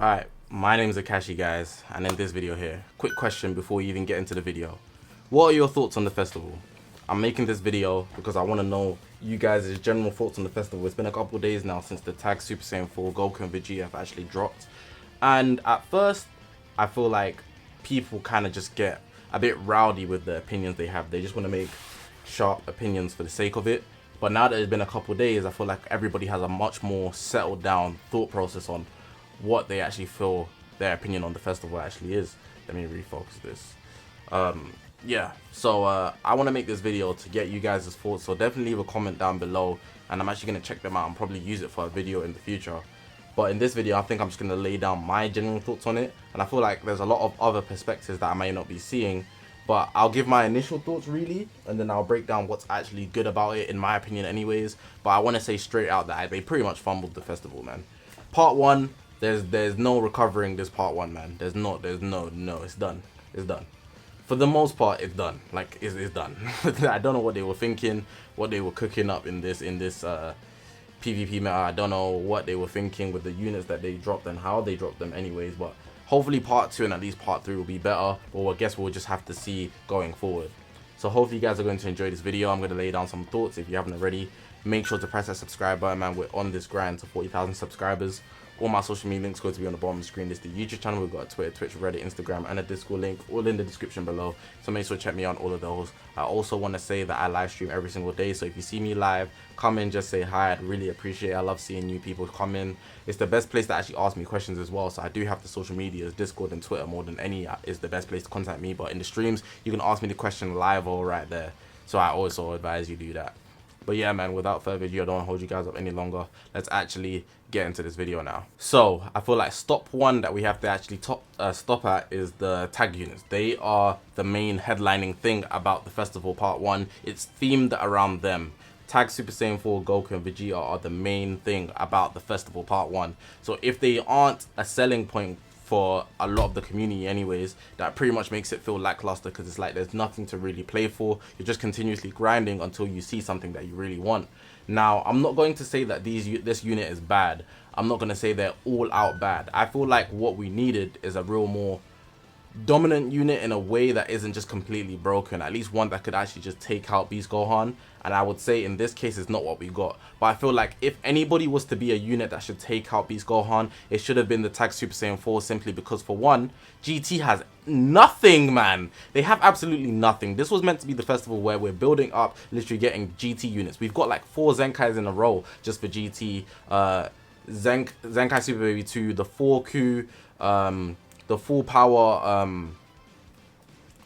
Alright, my name is Zakashi, guys, and in this video here, quick question before we even get into the video. What are your thoughts on the festival? I'm making this video because I want to know you guys' general thoughts on the festival. It's been a couple of days now since the tag Super Saiyan 4 Goku and Vegeta have actually dropped. And at first, I feel like people kind of just get a bit rowdy with the opinions they have. They just want to make sharp opinions for the sake of it. But now that it's been a couple of days, I feel like everybody has a much more settled down thought process on what they actually feel their opinion on the festival actually is. Let me refocus this. Yeah, so I want to make this video to get you guys' thoughts, so definitely leave a comment down below, and I'm actually going to check them out and probably use it for a video in the future. But in this video, I think I'm just going to lay down my general thoughts on it, and I feel like there's a lot of other perspectives that I may not be seeing, but I'll give my initial thoughts really, and then I'll break down what's actually good about it, in my opinion anyways. But I want to say straight out that they pretty much fumbled the festival, man. Part 1, there's no recovering this part 1, man. There's no, it's done. It's done. For the most part, it's done. Like, it's done. I don't know what they were thinking, what they were cooking up in this PvP meta. I don't know what they were thinking with the units that they dropped and how they dropped them anyways, but hopefully part 2 and at least part 3 will be better, but I guess we'll just have to see going forward. So hopefully you guys are going to enjoy this video. I'm going to lay down some thoughts. If you haven't already, make sure to press that subscribe button, man. We're on this grind to 40,000 subscribers. All my social media links going to be on the bottom of the screen. This is the YouTube channel. We've got a Twitter, Twitch, Reddit, Instagram, and a Discord link, all in the description below. So make sure to check me on all of those. I also want to say that I live stream every single day. So if you see me live, come in, just say hi. I'd really appreciate it. I love seeing new people come in. It's the best place to actually ask me questions as well. So I do have the social medias, Discord and Twitter more than any is the best place to contact me. But in the streams, you can ask me the question live or right there. So I also advise you do that. But yeah, man, without further ado, I don't want to hold you guys up any longer. Let's actually get into this video now. So I feel like stop 1 that we have to actually stop at is the tag units. They are the main headlining thing about the festival part 1. It's themed around them. Tag Super Saiyan 4 Goku and Vegeta are the main thing about the festival part 1. So if they aren't a selling point for a lot of the community anyways, that pretty much makes it feel lackluster, because it's like there's nothing to really play for. You're just continuously grinding until you see something that you really want. Now, I'm not going to say that this unit is bad. I'm not going to say they're all out bad. I feel like what we needed is a real more dominant unit in a way that isn't just completely broken, at least one that could actually just take out Beast Gohan, and I would say in this case it's not what we got. But I feel like if anybody was to be a unit that should take out Beast Gohan, it should have been the tag Super Saiyan 4, simply because for one, GT has nothing, man. They have absolutely nothing. This was meant to be the festival where we're building up, literally getting GT units. We've got like 4 Zenkais in a row just for GT. Zenkai Super Baby 2, the 4Q, the full power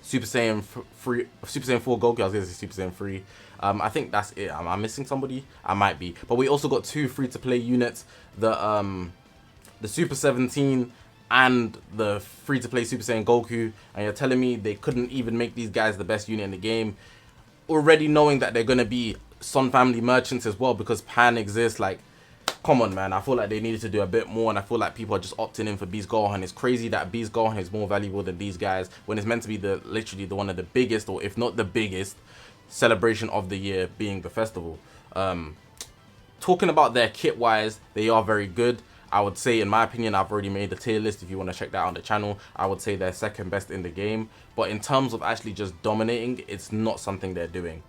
Super Saiyan 4 Goku. I was gonna say Super Saiyan 3. I think that's it. Am I missing somebody? I might be. But we also got 2 free-to-play units, the Super 17 and the free-to-play Super Saiyan Goku. And you're telling me they couldn't even make these guys the best unit in the game, already knowing that they're gonna be Sun Family merchants as well because Pan exists. Like, come on, man. I feel like they needed to do a bit more, and I feel like people are just opting in for Beast Gohan. It's crazy that Beast Gohan is more valuable than these guys when it's meant to be literally the one of the biggest, or if not the biggest, celebration of the year, being the festival. Talking about their kit wise, they are very good. I would say, in my opinion, I've already made a tier list. If you want to check that out on the channel, I would say they're second best in the game. But in terms of actually just dominating, it's not something they're doing.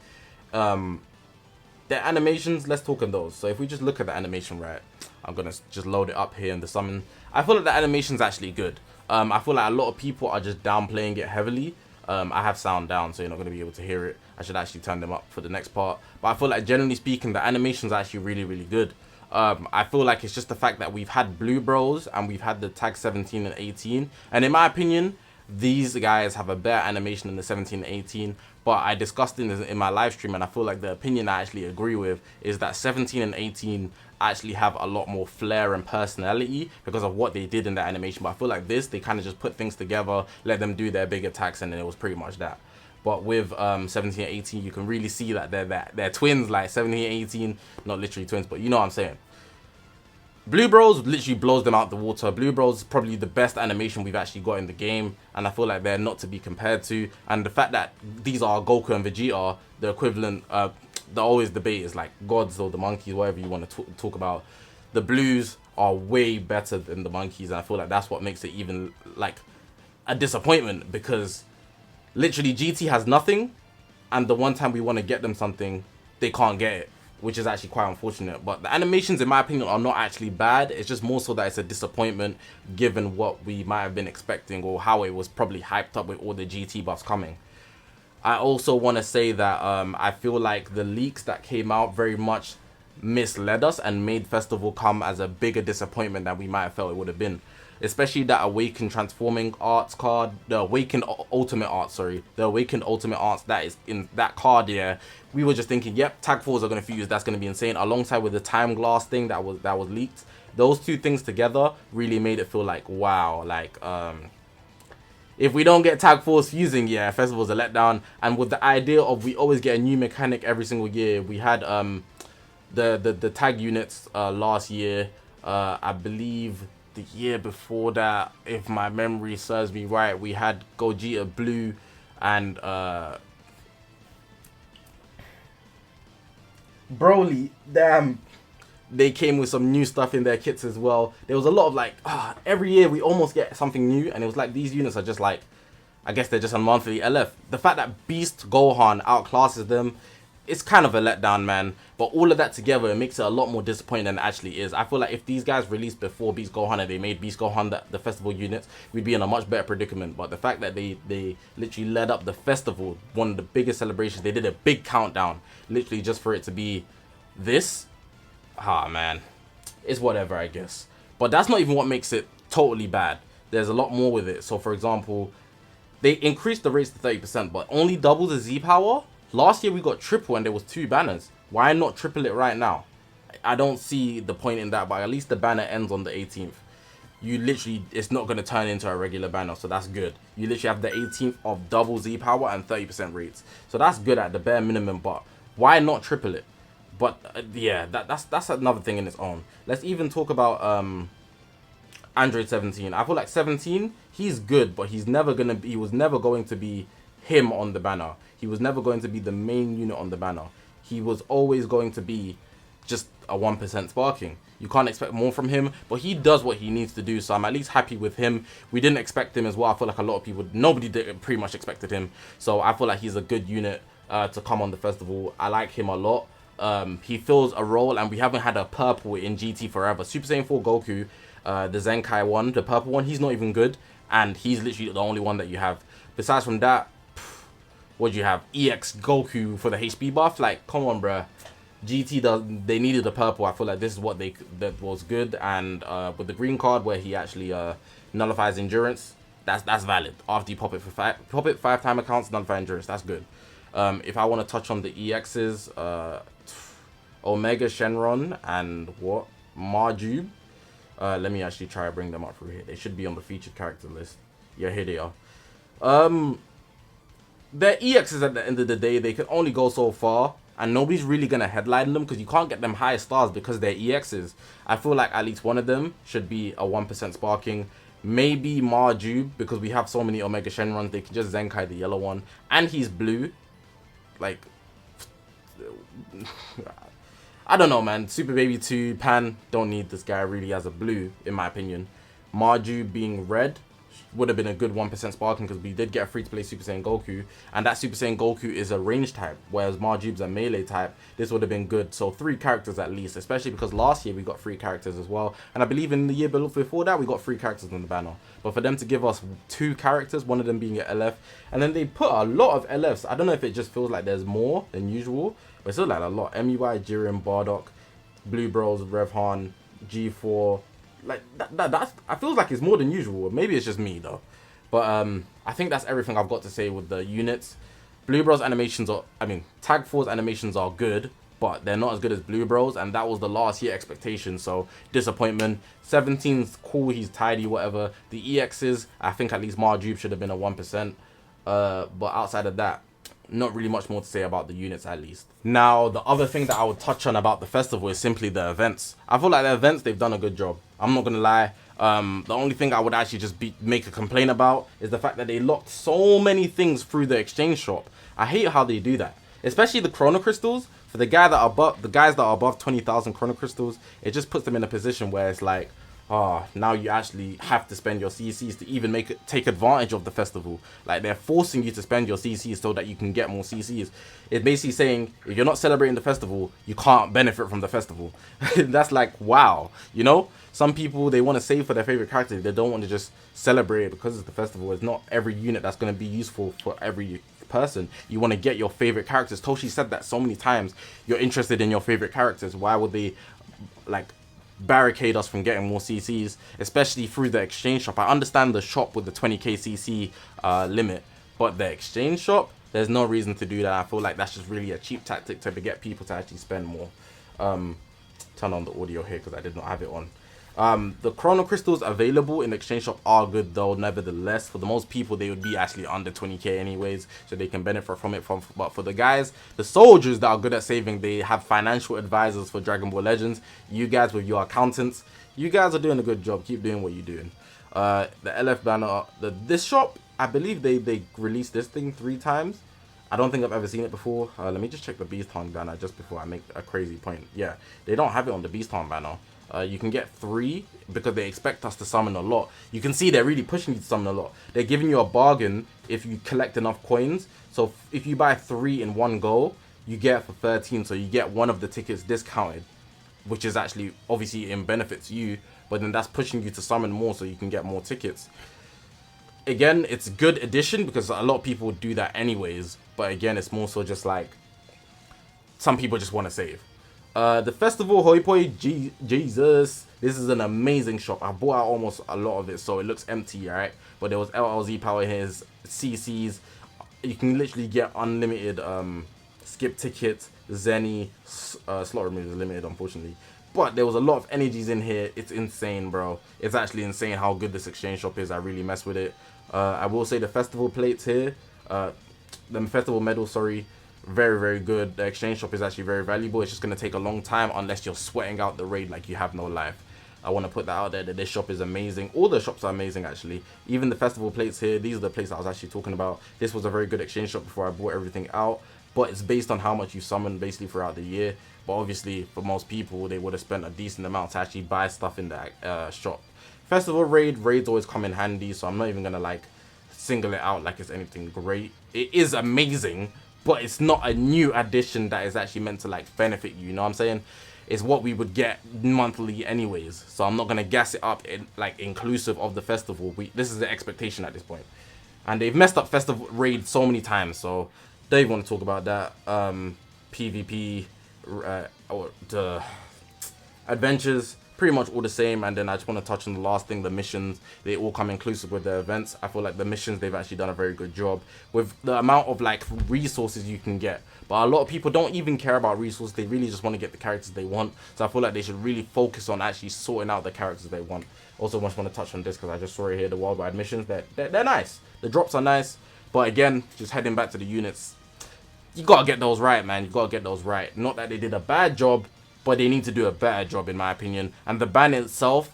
Their animations, let's talk on those. So if we just look at the animation, right, I'm gonna just load it up here in the summon. I feel like the animation's actually good. I feel like a lot of people are just downplaying it heavily. I have sound down, so you're not gonna be able to hear it. I should actually turn them up for the next part. But I feel like, generally speaking, the animation's actually really, really good. I feel like it's just the fact that we've had Blue Bros and we've had the tag 17 and 18, and in my opinion, these guys have a better animation than the 17 and 18. But I discussed in my live stream, and I feel like the opinion I actually agree with is that 17 and 18 actually have a lot more flair and personality because of what they did in the animation. But I feel like this, they kind of just put things together, let them do their big attacks, and then it was pretty much that. But with 17 and 18, you can really see that they're twins, like 17 and 18, not literally twins, but you know what I'm saying. Blue Bros literally blows them out the water. Blue Bros is probably the best animation we've actually got in the game, and I feel like they're not to be compared to. And the fact that these are Goku and Vegeta, the equivalent, the always debate is like gods or the monkeys, whatever you want to talk about. The blues are way better than the monkeys, and I feel like that's what makes it even like a disappointment, because literally GT has nothing, and the one time we want to get them something, they can't get it, which is actually quite unfortunate. But the animations, in my opinion, are not actually bad. It's just more so that it's a disappointment given what we might have been expecting, or how it was probably hyped up with all the GT buffs coming. I also want to say that I feel like the leaks that came out very much misled us and made Festival come as a bigger disappointment than we might have felt it would have been. Especially that Awakened Transforming Arts card, the Awakened Ultimate Arts, the Awakened Ultimate Arts that is in that card. Yeah, we were just thinking, yep, tag fours are going to fuse, that's going to be insane, alongside with the Time Glass thing that was leaked. Those two things together really made it feel like, wow, like if we don't get tag fours fusing, yeah, Festival's a letdown. And with the idea of we always get a new mechanic every single year, we had the tag units last year, I believe the year before that, if my memory serves me right, we had Gogeta Blue and Broly. Damn, they came with some new stuff in their kits as well. There was a lot of like, every year we almost get something new, and it was like these units are just like, I guess they're just a monthly LF. The fact that Beast Gohan outclasses them, it's kind of a letdown, man. But all of that together, it makes it a lot more disappointing than it actually is. I feel like if these guys released before Beast Gohan and they made Beast Gohan the festival units, we'd be in a much better predicament. But the fact that they literally led up the festival, one of the biggest celebrations, they did a big countdown, literally just for it to be this. Man, it's whatever, I guess. But that's not even what makes it totally bad. There's a lot more with it. So for example, they increased the rates to 30%, but only double the Z power. Last year we got triple and there was 2 banners. Why not triple it right now? I don't see the point in that, but at least the banner ends on the 18th. You literally, it's not going to turn into a regular banner, so that's good. You literally have the 18th of double Z power and 30% rates. So that's good at the bare minimum, but why not triple it? But yeah, that's another thing in its own. Let's even talk about Android 17. I feel like 17, he's good, but he was never going to be him on the banner. He was never going to be the main unit on the banner. He was always going to be just a 1% sparking. You can't expect more from him, but he does what he needs to do, so I'm at least happy with him. We didn't expect him as well. I feel like a lot of people, nobody pretty much expected him, so I feel like he's a good unit to come on the festival. I like him a lot. He fills a role, and we haven't had a purple in GT forever. Super Saiyan 4 Goku, the Zenkai one, the purple one, he's not even good, and he's literally the only one that you have. Besides from that, what do you have? EX Goku for the HP buff? Like, come on, bruh. GT they needed a purple. I feel like this is what that was good. And with the green card where he actually nullifies endurance, that's valid. After you pop it for 5 time accounts, nullify endurance. That's good. If I want to touch on the EXs, Omega Shenron and what? Marjube. Let me actually try to bring them up through here. They should be on the featured character list. Yeah, here they are. Their EXs at the end of the day, they can only go so far, and nobody's really going to headline them because you can't get them high stars because they're EXs. I feel like at least one of them should be a 1% sparking. Maybe Marjube, because we have so many Omega Shenrons, they can just Zenkai the yellow one, and he's blue. Like, I don't know, man. Super Baby 2, Pan, don't need this guy really as a blue, in my opinion. Marjube being red would have been a good 1% sparking because we did get a free-to-play Super Saiyan Goku, and that Super Saiyan Goku is a range type, whereas Marjube's a melee type. This would have been good. So 3 characters at least, especially because last year we got 3 characters as well, and I believe in the year before that we got 3 characters on the banner. But for them to give us 2 characters, one of them being an LF, and then they put a lot of LFs. I don't know if it just feels like there's more than usual, but it's still like a lot. MUI, Jiren, Bardock, Blue Bros, Revhan, G4. Like that's I feel like it's more than usual. Maybe it's just me though, but I think that's everything I've got to say with the units. Blue Bros animations are, Tag 4's animations are good, but they're not as good as Blue Bros, and that was the last year expectation, so disappointment. 17's cool, he's tidy, whatever. The EXs, I think at least Marjube should have been a 1%, but outside of that, not really much more to say about the units at least. Now, the other thing that I would touch on about the festival is simply the events. I feel like the events, they've done a good job. I'm not gonna lie. The only thing I would actually just make a complaint about is the fact that they locked so many things through the exchange shop. I hate how they do that. Especially the Chrono Crystals. For the guys that are above 20,000 chrono crystals, it just puts them in a position where it's like, oh, now you actually have to spend your CCs to even take advantage of the festival. Like, they're forcing you to spend your CCs so that you can get more CCs. It's basically saying, if you're not celebrating the festival, you can't benefit from the festival. That's like, wow, you know? Some people, they want to save for their favorite character. They don't want to just celebrate it because it's the festival. It's not every unit that's going to be useful for every person. You want to get your favorite characters. Toshi said that so many times. You're interested in your favorite characters. Why would they, like, barricade us from getting more CCs, especially through the exchange shop? I understand the shop with the 20k CC limit, but the exchange shop, there's no reason to do that. I feel like that's just really a cheap tactic to get people to actually spend more. Turn on the audio here because I did not have it on. The chrono crystals available in the exchange shop are good though, nevertheless. For the most people, they would be actually under 20k anyways, so they can benefit from it. But for the guys, the soldiers that are good at saving, they have financial advisors for Dragon Ball Legends. You guys with your accountants, you guys are doing a good job. Keep doing what you're doing. The LF banner, this shop, I believe they released this thing 3 times. I don't think I've ever seen it before. Let me just check the Beast Hunt banner just before I make a crazy point. Yeah, they don't have it on the Beast Hunt banner. You can get 3 because they expect us to summon a lot. You can see they're really pushing you to summon a lot. They're giving you a bargain if you collect enough coins. So if you buy 3 in one go, you get for 13. So you get one of the tickets discounted, which is actually obviously in benefit to you. But then that's pushing you to summon more so you can get more tickets. Again, it's a good addition because a lot of people do that anyways. But again, it's more so just like some people just want to save. The festival, Hoi Poi, Jesus, this is an amazing shop. I bought out almost a lot of it, so it looks empty, right? But there was LLZ power here, CCs. You can literally get unlimited skip tickets. Zenny, slot removal is limited, unfortunately. But there was a lot of energies in here. It's insane, bro. It's actually insane how good this exchange shop is. I really mess with it. I will say the festival plates here, the festival medals, sorry, very, very good. The exchange shop is actually very valuable. It's just going to take a long time unless you're sweating out the raid like you have no life. I want to put that out there that this shop is amazing. All the shops are amazing, actually. Even the festival plates here, these are the plates I was actually talking about. This was a very good exchange shop before I bought everything out. But it's based on how much you summon basically throughout the year. But obviously, for most people, they would have spent a decent amount to actually buy stuff in that shop. Festival raids always come in handy, so I'm not even going to like single it out like it's anything great. It is amazing, but it's not a new addition that is actually meant to like benefit you, you know what I'm saying? It's what we would get monthly anyways, so I'm not going to gas it up in, like, inclusive of the festival. This is the expectation at this point. And they've messed up festival raid so many times, so don't even want to talk about that. PvP, or the adventures, pretty much all the same. And then I just want to touch on the last thing, the missions. They all come inclusive with the events. I feel like the missions, they've actually done a very good job with the amount of like resources you can get. But a lot of people don't even care about resources. They really just want to get the characters they want. So I feel like they should really focus on actually sorting out the characters they want. Also just want to touch on this because I just saw it here, the worldwide missions. They're nice. The drops are nice. But again, just heading back to the units, you gotta get those right, man. You gotta get those right. Not that they did a bad job, but they need to do a better job, in my opinion. And the banner itself,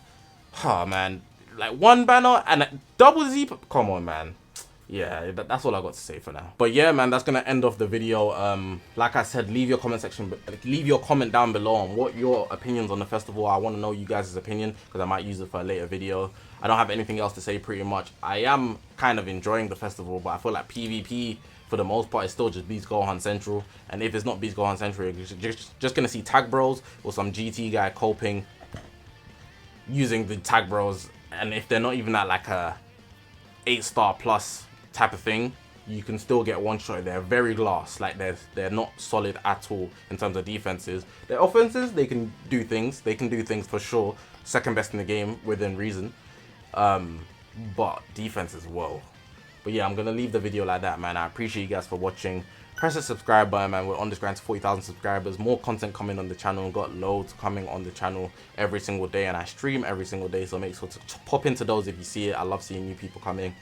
oh man, like one banner and a double Z. Come on, man. Yeah, that's all I got to say for now. But yeah, man, that's gonna end off the video. Like I said, leave your comment section, leave your comment down below on what your opinions on the festival. I want to know you guys' opinion because I might use it for a later video. I don't have anything else to say pretty much. I am kind of enjoying the festival, but I feel like PvP, for the most part, it's still just Beast Gohan Central. And if it's not Beast Gohan Central, you're just going to see Tag Bros or some GT guy coping using the Tag Bros. And if they're not even at like a 8-star plus type of thing, you can still get one shot. They're very glass. Like they're not solid at all in terms of defenses. Their offenses, they can do things. They can do things for sure. Second best in the game within reason. But defense as well. But yeah, I'm going to leave the video like that, man. I appreciate you guys for watching. Press the subscribe button, man. We're on this grind to 40,000 subscribers. More content coming on the channel. We've got loads coming on the channel every single day. And I stream every single day. So make sure to pop into those if you see it. I love seeing new people coming.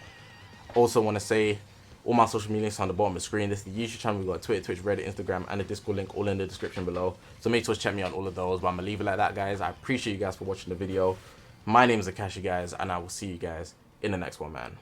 Also want to say all my social media links are on the bottom of the screen. This is the YouTube channel. We've got Twitter, Twitch, Reddit, Instagram, and the Discord link all in the description below. So make sure to check me on all of those. But I'm going to leave it like that, guys. I appreciate you guys for watching the video. My name is Zakashi, guys. And I will see you guys in the next one, man.